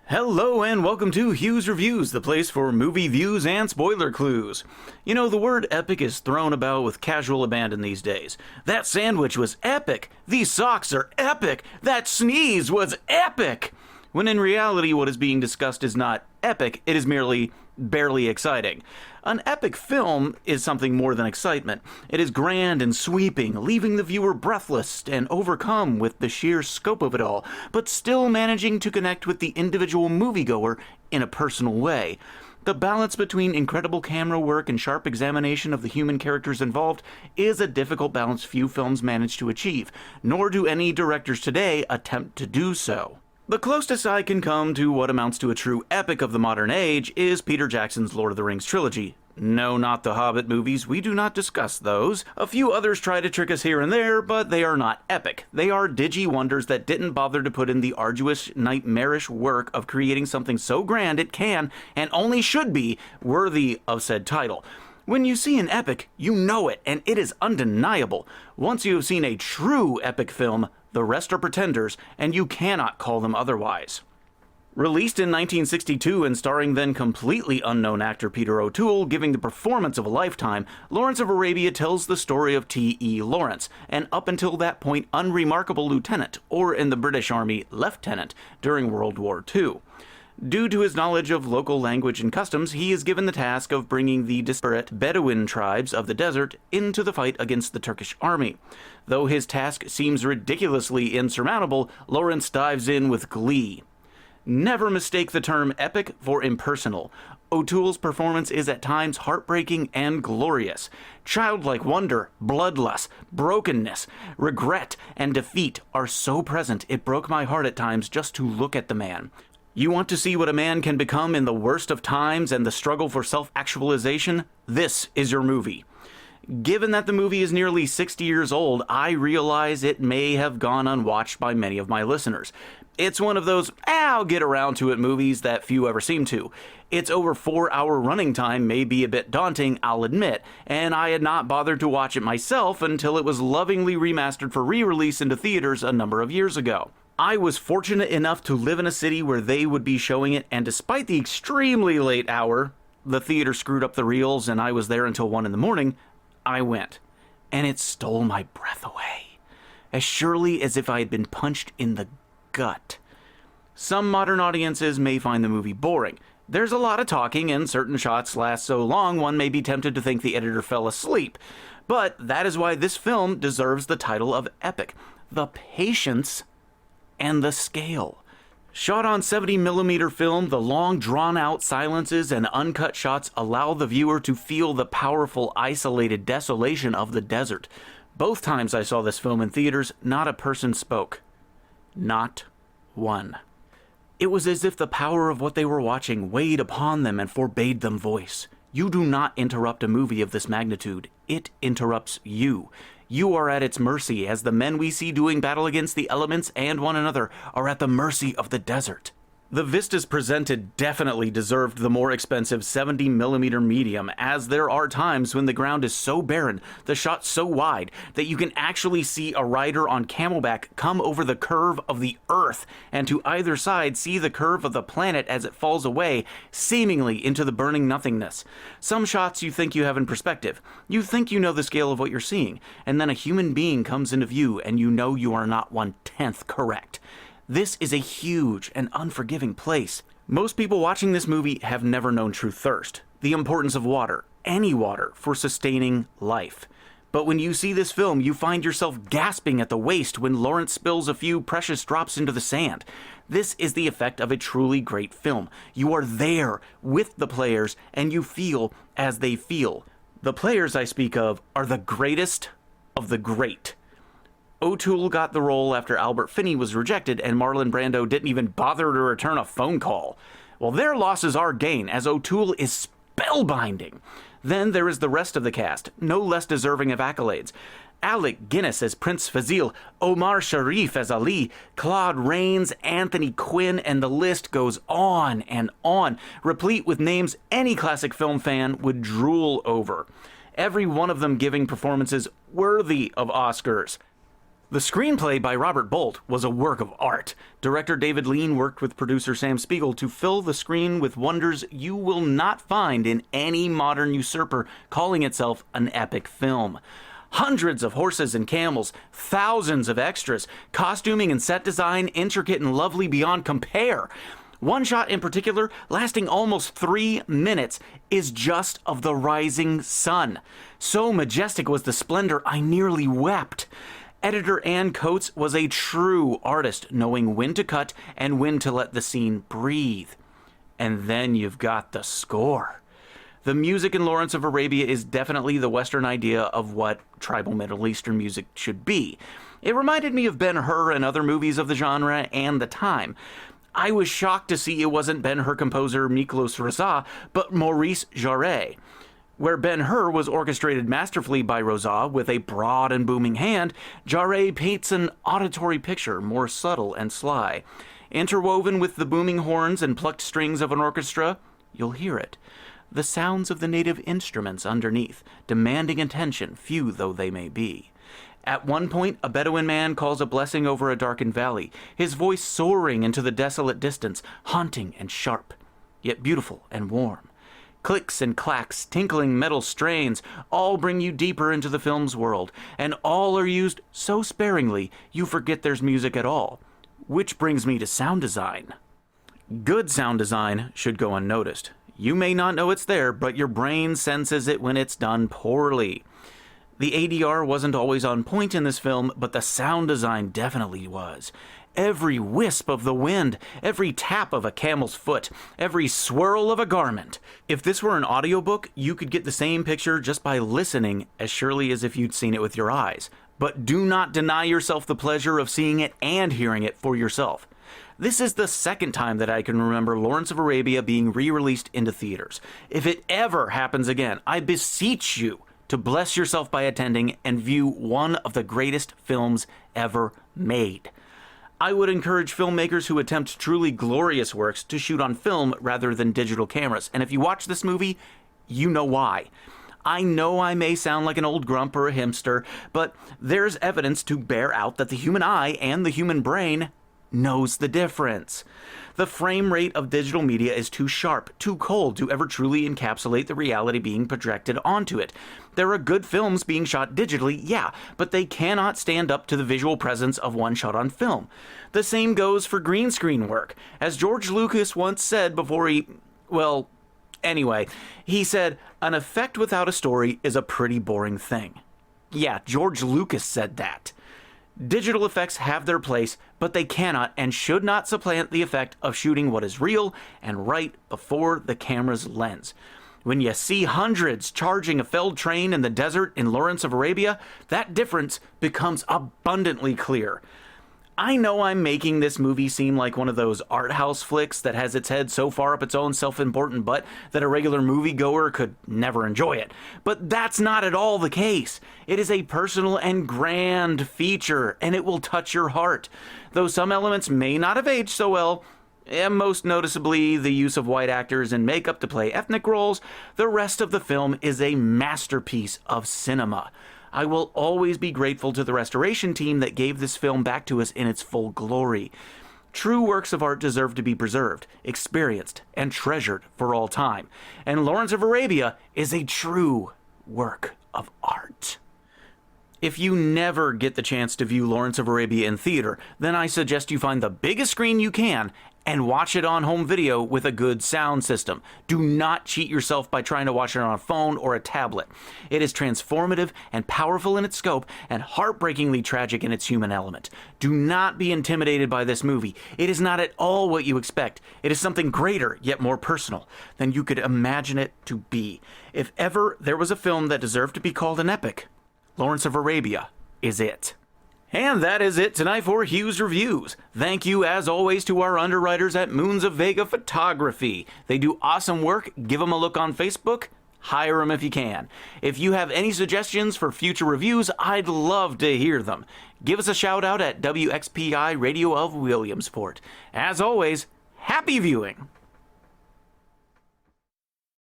Hello and welcome to Hugh's Reviews, the place for movie views and spoiler clues. You know, the word epic is thrown about with casual abandon these days. That sandwich was epic. These socks are epic. That sneeze was epic. When in reality, what is being discussed is not epic, it is merely barely exciting. An epic film is something more than excitement. It is grand and sweeping, leaving the viewer breathless and overcome with the sheer scope of it all, but still managing to connect with the individual moviegoer in a personal way. The balance between incredible camera work and sharp examination of the human characters involved is a difficult balance few films manage to achieve, nor do any directors today attempt to do so. The closest I can come to what amounts to a true epic of the modern age is Peter Jackson's Lord of the Rings trilogy. No, not the Hobbit movies, we do not discuss those. A few others try to trick us here and there, but they are not epic. They are digi-wonders that didn't bother to put in the arduous, nightmarish work of creating something so grand it can, and only should be, worthy of said title. When you see an epic, you know it, and it is undeniable. Once you have seen a true epic film, the rest are pretenders, and you cannot call them otherwise. Released in 1962 and starring then completely unknown actor Peter O'Toole giving the performance of a lifetime, Lawrence of Arabia tells the story of T.E. Lawrence, an up until that point unremarkable lieutenant, or in the British Army, lieutenant, during World War II. Due to his knowledge of local language and customs, he is given the task of bringing the disparate Bedouin tribes of the desert into the fight against the Turkish army. Though his task seems ridiculously insurmountable, Lawrence dives in with glee. Never mistake the term epic for impersonal. O'Toole's performance is at times heartbreaking and glorious. Childlike wonder, bloodlust, brokenness, regret, and defeat are so present it broke my heart at times just to look at the man. You want to see what a man can become in the worst of times and the struggle for self-actualization? This is your movie. Given that the movie is nearly 60 years old, I realize it may have gone unwatched by many of my listeners. It's one of those, I'll get around to it movies that few ever seem to. Its over 4-hour running time may be a bit daunting, I'll admit, and I had not bothered to watch it myself until it was lovingly remastered for re-release into theaters a number of years ago. I was fortunate enough to live in a city where they would be showing it, and despite the extremely late hour, the theater screwed up the reels and I was there until 1 in the morning, I went. And it stole my breath away. As surely as if I had been punched in the gut. Some modern audiences may find the movie boring. There's a lot of talking and certain shots last so long one may be tempted to think the editor fell asleep. But that is why this film deserves the title of epic. The patience and the scale. Shot on 70mm film, the long drawn-out silences and uncut shots allow the viewer to feel the powerful, isolated desolation of the desert. Both times I saw this film in theaters, not a person spoke. Not one. It was as if the power of what they were watching weighed upon them and forbade them voice. You do not interrupt a movie of this magnitude. It interrupts you. You are at its mercy, as the men we see doing battle against the elements and one another are at the mercy of the desert. The vistas presented definitely deserved the more expensive 70mm medium, as there are times when the ground is so barren, the shot so wide, that you can actually see a rider on camelback come over the curve of the earth, and to either side see the curve of the planet as it falls away, seemingly into the burning nothingness. Some shots you think you have in perspective. You think you know the scale of what you're seeing, and then a human being comes into view and you know you are not 1/10 correct. This is a huge and unforgiving place. Most people watching this movie have never known true thirst, the importance of water, any water, for sustaining life. But when you see this film, you find yourself gasping at the waist when Lawrence spills a few precious drops into the sand. This is the effect of a truly great film. You are there with the players and you feel as they feel. The players I speak of are the greatest of the great. O'Toole got the role after Albert Finney was rejected and Marlon Brando didn't even bother to return a phone call. Well, their loss is our gain, as O'Toole is spellbinding. Then there is the rest of the cast, no less deserving of accolades. Alec Guinness as Prince Fazil, Omar Sharif as Ali, Claude Rains, Anthony Quinn, and the list goes on, replete with names any classic film fan would drool over. Every one of them giving performances worthy of Oscars. The screenplay by Robert Bolt was a work of art. Director David Lean worked with producer Sam Spiegel to fill the screen with wonders you will not find in any modern usurper calling itself an epic film. Hundreds of horses and camels, thousands of extras, costuming and set design intricate and lovely beyond compare. One shot in particular, lasting almost 3 minutes, is just of the rising sun. So majestic was the splendor, I nearly wept. Editor Ann Coates was a true artist, knowing when to cut and when to let the scene breathe. And then you've got the score. The music in Lawrence of Arabia is definitely the Western idea of what tribal Middle Eastern music should be. It reminded me of Ben-Hur and other movies of the genre and the time. I was shocked to see it wasn't Ben-Hur composer Miklos Rozsa, but Maurice Jarre. Where Ben-Hur was orchestrated masterfully by Rozsa with a broad and booming hand, Jarre paints an auditory picture, more subtle and sly. Interwoven with the booming horns and plucked strings of an orchestra, you'll hear it. The sounds of the native instruments underneath, demanding attention, few though they may be. At one point, a Bedouin man calls a blessing over a darkened valley, his voice soaring into the desolate distance, haunting and sharp, yet beautiful and warm. Clicks and clacks, tinkling metal strains, all bring you deeper into the film's world, and all are used so sparingly you forget there's music at all. Which brings me to sound design. Good sound design should go unnoticed. You may not know it's there, but your brain senses it when it's done poorly. The ADR wasn't always on point in this film, but the sound design definitely was. Every wisp of the wind, every tap of a camel's foot, every swirl of a garment. If this were an audiobook, you could get the same picture just by listening as surely as if you'd seen it with your eyes. But do not deny yourself the pleasure of seeing it and hearing it for yourself. This is the second time that I can remember Lawrence of Arabia being re-released into theaters. If it ever happens again, I beseech you to bless yourself by attending and view one of the greatest films ever made. I would encourage filmmakers who attempt truly glorious works to shoot on film rather than digital cameras. And if you watch this movie, you know why. I know I may sound like an old grump or a hipster, but there's evidence to bear out that the human eye and the human brain knows the difference. The frame rate of digital media is too sharp, too cold to ever truly encapsulate the reality being projected onto it. There are good films being shot digitally, yeah, but they cannot stand up to the visual presence of one shot on film. The same goes for green screen work. As George Lucas once said before he said, an effect without a story is a pretty boring thing. Yeah, George Lucas said that. Digital effects have their place, but they cannot and should not supplant the effect of shooting what is real and right before the camera's lens. When you see hundreds charging a felled train in the desert in Lawrence of Arabia, that difference becomes abundantly clear. I know I'm making this movie seem like one of those art house flicks that has its head so far up its own self-important butt that a regular moviegoer could never enjoy it. But that's not at all the case. It is a personal and grand feature, and it will touch your heart. Though some elements may not have aged so well, and most noticeably the use of white actors and makeup to play ethnic roles, the rest of the film is a masterpiece of cinema. I will always be grateful to the restoration team that gave this film back to us in its full glory. True works of art deserve to be preserved, experienced, and treasured for all time. And Lawrence of Arabia is a true work of art. If you never get the chance to view Lawrence of Arabia in theater, then I suggest you find the biggest screen you can and watch it on home video with a good sound system. Do not cheat yourself by trying to watch it on a phone or a tablet. It is transformative and powerful in its scope and heartbreakingly tragic in its human element. Do not be intimidated by this movie. It is not at all what you expect. It is something greater, yet more personal, than you could imagine it to be. If ever there was a film that deserved to be called an epic, Lawrence of Arabia is it. And that is it tonight for Hugh's Reviews. Thank you, as always, to our underwriters at Moons of Vega Photography. They do awesome work. Give them a look on Facebook. Hire them if you can. If you have any suggestions for future reviews, I'd love to hear them. Give us a shout out at WXPI Radio of Williamsport. As always, happy viewing!